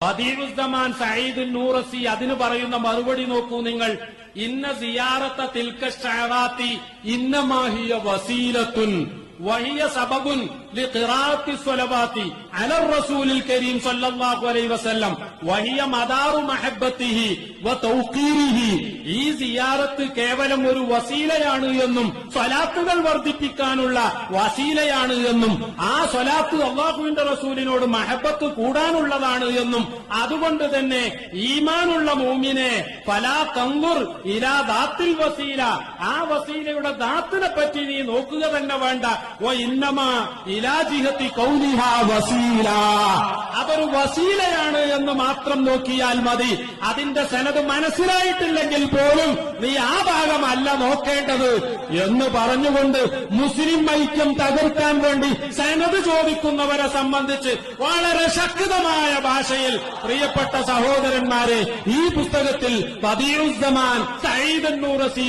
ബദീഉസ്സമാൻ സഈദ് നൂറസി അതിന് പറയുന്ന മറുപടി നോക്കൂ നിങ്ങൾ. ഇന്ന സിയാറത്ത തിൽക ശഅറാത്തി ഇന്നമാ ഹിയ വസീലത്തുൻ വഹിയ സബബുൻ ലിഖിറാഅത്തി സ്വലവാത്തി അല റസൂലിൽ കരീം സല്ലല്ലാഹു അലൈഹി വസല്ലം വഹിയ മദാറു മഹബ്ബത്തിഹി വതൗഖീരിഹി. ഈ സിയാറത്ത് കേവലം ഒരു വസീലയാണ് എന്നും സ്വലാത്തുകൾ വർദ്ധിപ്പിക്കാനുള്ള വസീലയാണ് എന്നും ആ സ്വലാത്ത് അല്ലാഹുവിന്റെ റസൂലിനോട് മഹബ്ബത്ത് കൂടാനുള്ളതാണ് എന്നും അതുകൊണ്ട് തന്നെ ഈമാനുള്ള മുഅ്മിനെ ഫലാ തൻദുർ ഇലാ ദാത്തിൽ വസീല, ആ വസീലയുടെ ദാത്തിനെ പറ്റി നീ നോക്കുക തന്നെ വേണ്ട. വഇന്നമാ ഇലാ ജിഹത്തി കൗനിഹാ വസീല, അതൊരു വസീലയാണ് എന്ന് മാത്രം നോക്കിയാൽ മതി. അതിന്റെ സനദ് മനസ്സിലായിട്ടില്ലെങ്കിൽ പോലും നീ ആ ഭാഗമല്ല നോക്കേണ്ടത് എന്ന് പറഞ്ഞുകൊണ്ട് മുസ്ലിം ഐക്യം തകർക്കാൻ വേണ്ടി സനദ് ചോദിക്കുന്നവരെ സംബന്ധിച്ച് വളരെ ശക്തമായ ഭാഷയിൽ പ്രിയപ്പെട്ട സഹോദരന്മാരെ ഈ പുസ്തകത്തിൽ ബദീഉസ്സമാൻ സഈദ് നൂറസി